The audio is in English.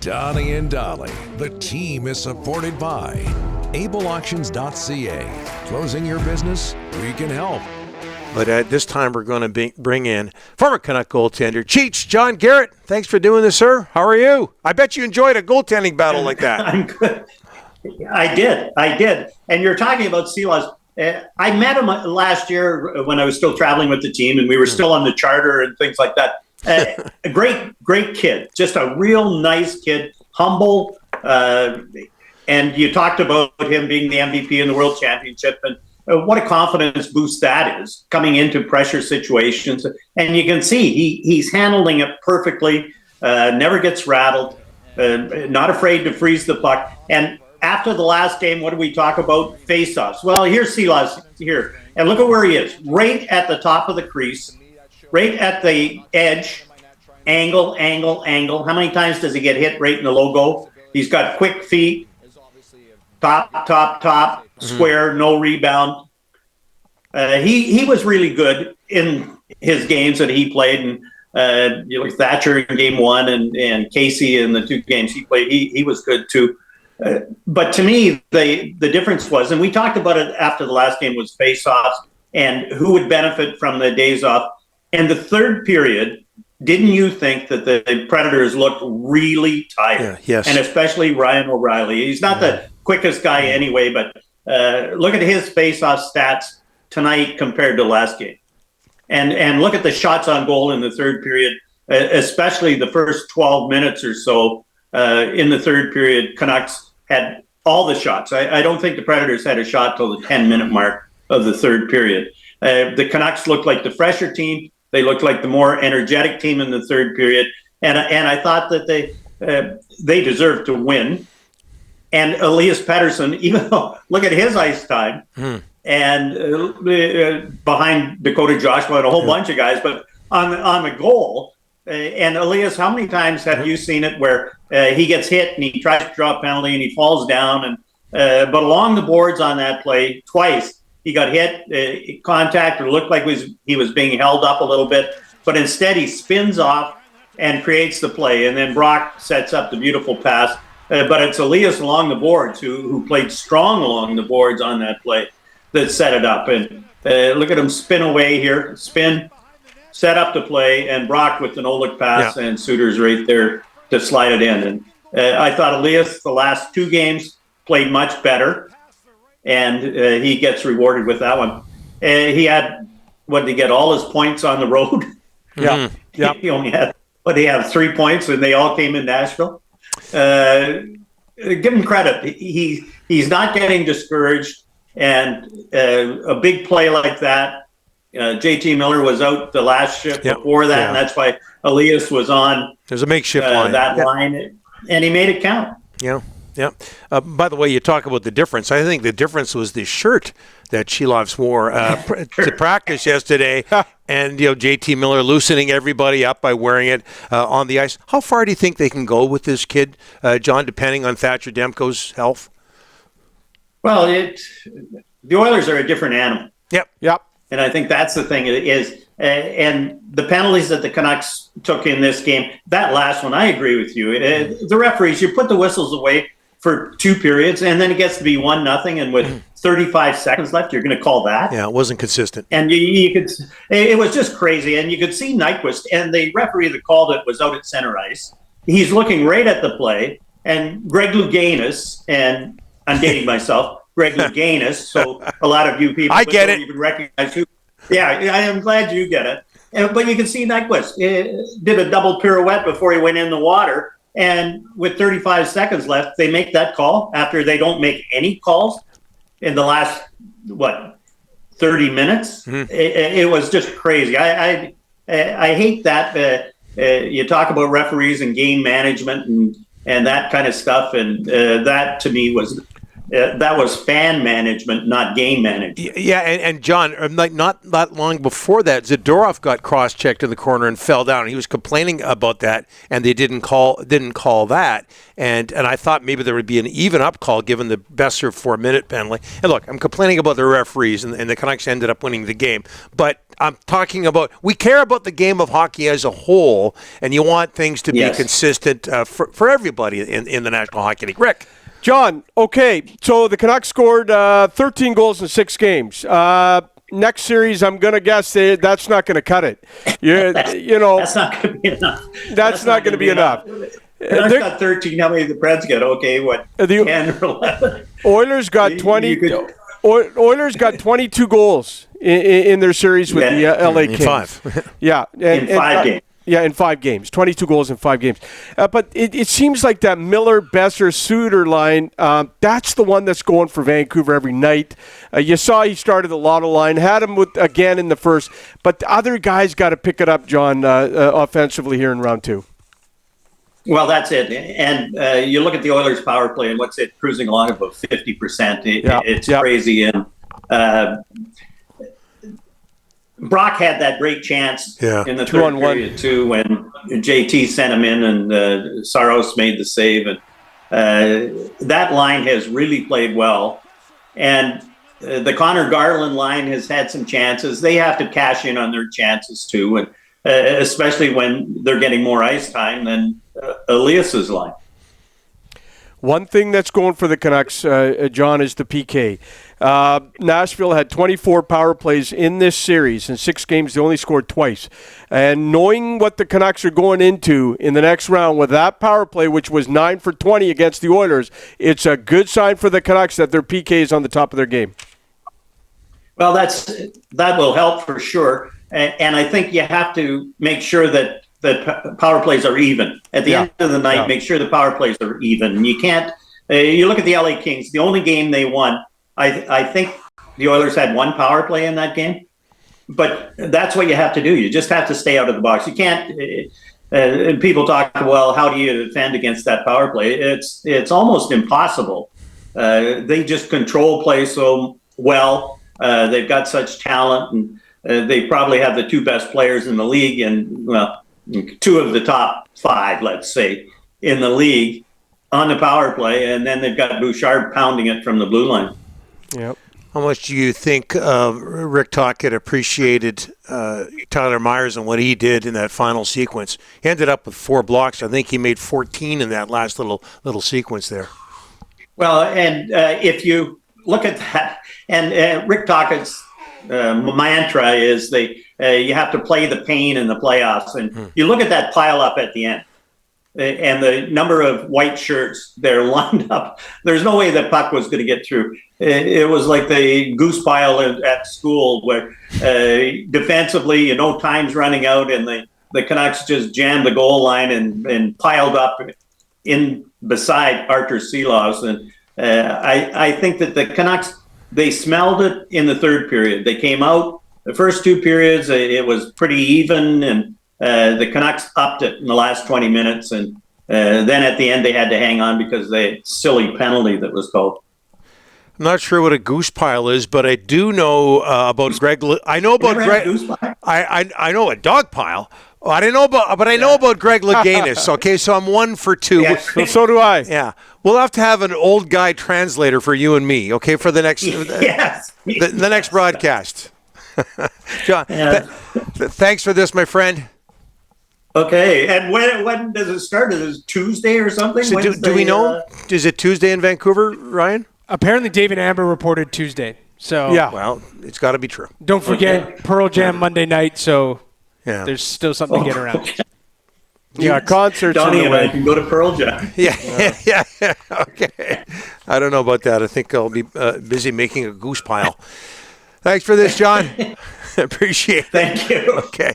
Donnie and Dhali. The team is supported by ableauctions.ca. Closing your business? We can help. But at this time, we're going to bring in former Canuck goaltender, Cheech, John Garrett. Thanks for doing this, sir. How are you? I bet you enjoyed a goaltending battle like that. I'm good. I did. And you're talking about Silas. I met him last year when I was still traveling with the team, and we were still on the charter and things like that. A great kid, just a real nice kid, humble. And you talked about him being the MVP in the World Championship, and what a confidence boost that is coming into pressure situations. And you can see he's handling it perfectly, never gets rattled, not afraid to freeze the puck. And after the last game, what did we talk about? Face-offs. Well, here's Silas here. And look at where he is, right at the top of the crease, right at the edge, angle. How many times does he get hit right in the logo? He's got quick feet, top, square, no rebound. He was really good in his games that he played, and Thatcher in game one and Casey in the two games he played. He was good too. But to me, the difference was, and we talked about it after the last game, was face-offs and who would benefit from the days off. And the third period, didn't you think that the Predators looked really tired? Yeah, yes. And especially Ryan O'Reilly. He's not the quickest guy anyway, but look at his face-off stats tonight compared to last game. And look at the shots on goal in the third period, especially the first 12 minutes or so in the third period. Canucks had all the shots. I don't think the Predators had a shot till the 10-minute mark of the third period. The Canucks looked like the fresher team. They looked like the more energetic team in the third period. And I thought that they deserved to win. And Elias Pettersson, even though, look at his ice time, and behind Dakota Joshua and a whole bunch of guys, but on the goal, and Elias, how many times have you seen it where he gets hit and he tries to draw a penalty and he falls down, and but along the boards on that play, twice he got hit, contact, or looked like he was being held up a little bit, but instead he spins off and creates the play, and then Brock sets up the beautiful pass. But it's Elias along the boards who played strong along the boards on that play that set it up. And look at him spin away here, set up the play, and Brock with the no-look pass, and Suter's right there to slide it in. And I thought Elias, the last two games, played much better, and he gets rewarded with that one. He had, what did he get, all his points on the road? Yeah. He only had, he had 3 points, and they all came in Nashville. Give him credit. He's not getting discouraged, and a big play like that. JT Miller was out the last shift before that, and that's why Elias was on. There's a makeshift line. That line, and he made it count. Yeah. By the way, you talk about the difference. I think the difference was the shirt that Shilovs wore to practice yesterday, and JT Miller loosening everybody up by wearing it on the ice. How far do you think they can go with this kid, John, depending on Thatcher Demko's health? Well, the Oilers are a different animal. Yep. And I think that's the thing is, and the penalties that the Canucks took in this game, that last one, I agree with you. The referees, you put the whistles away for two periods, and then it gets to be 1-0, and with 35 seconds left, you're going to call that? Yeah, it wasn't consistent. And you could, it was just crazy, and you could see Nyquist, and the referee that called it was out at center ice. He's looking right at the play, and Greg Louganis, and I'm dating myself, Greg Louganis, so a lot of you people don't even recognize who. Yeah, I am glad you get it. But you can see Nyquist did a double pirouette before he went in the water. And with 35 seconds left, they make that call after they don't make any calls in the last, 30 minutes? Mm-hmm. It was just crazy. I hate that. You talk about referees and game management and that kind of stuff. And that, to me, was fan management, not game management. Yeah, and John, not that long before that, Zadorov got cross-checked in the corner and fell down. He was complaining about that, and they didn't call that. And I thought maybe there would be an even-up call given the Besser 4-minute penalty. And look, I'm complaining about the referees, and the Canucks ended up winning the game. But I'm talking about, we care about the game of hockey as a whole, and you want things to be consistent for everybody in the National Hockey League. Rick. John, okay, so the Canucks scored 13 goals in 6 games. Next series, I'm going to guess that's not going to cut it. That's not going to be enough. That's not going to be enough. Canucks got 13. How many of the Preds get? Okay, what, 10 or 11? Oilers got 20. Oilers got 22 goals in their series with the LA Kings. 5. Yeah. In 5 games. Yeah, in 5 games. 22 goals in 5 games. But it seems like that Miller, Besser, Suter line, that's the one that's going for Vancouver every night. You saw he started the Lotto line, had him again in the first. But the other guys got to pick it up, John, offensively here in round 2. Well, that's it. And you look at the Oilers' power play, and what's it cruising along about 50%. It's crazy. And Brock had that great chance in the third period, too, when JT sent him in and Saros made the save. And that line has really played well. And the Connor Garland line has had some chances. They have to cash in on their chances, too, and especially when they're getting more ice time than Elias's line. One thing that's going for the Canucks, John, is the PK. Nashville had 24 power plays in this series. In 6 games, they only scored twice. And knowing what the Canucks are going into in the next round with that power play, which was 9 for 20 against the Oilers, it's a good sign for the Canucks that their PK is on the top of their game. Well, that will help for sure. And I think you have to make sure that the power plays are even. At the end of the night, make sure the power plays are even. You can't you look at the LA Kings, the only game they won, I think the Oilers had 1 power play in that game. But that's what you have to do. You just have to stay out of the box. You can't and people talk, well, how do you defend against that power play? It's almost impossible. They just control play so well. They've got such talent, and they probably have the 2 best players in the league, and, well, 2 of the top 5, let's say, in the league on the power play, and then they've got Bouchard pounding it from the blue line. Yep. How much do you think Rick Tocchet appreciated Tyler Myers and what he did in that final sequence? He ended up with 4 blocks. I think he made 14 in that last little sequence there. Well, and if you look at that, and Rick Tocchet's mantra is you have to play the pain in the playoffs. And you look at that pile up at the end and the number of white shirts they're lined up. There's no way that puck was going to get through. It was like the goose pile at school where defensively, time's running out, and the Canucks just jammed the goal line and piled up in beside Artur Silovs. And I think that the Canucks, they smelled it in the third period. They came out the first 2 periods. It was pretty even, and the Canucks upped it in the last 20 minutes. And then at the end, they had to hang on because of the silly penalty that was called. I'm not sure what a goose pile is, but I do know about Greg. I know about Greg. I know a dog pile. I didn't know about Greg Louganis. Okay, so I'm 1 for 2. Yes. So do I. Yeah, we'll have to have an old guy translator for you and me. Okay, for the next the next broadcast. John, thanks for this, my friend. Okay, and when does it start? Is it Tuesday or something? So do we know? Is it Tuesday in Vancouver, Ryan? Apparently, David Amber reported Tuesday. So well, it's got to be true. Don't forget Pearl Jam Monday night. So there's still something to get around. Okay. Yeah, concerts. Donnie and I can go to Pearl Jam. Yeah. Okay. I don't know about that. I think I'll be busy making a goose pile. Thanks for this, John. Appreciate it. Thank you. Okay.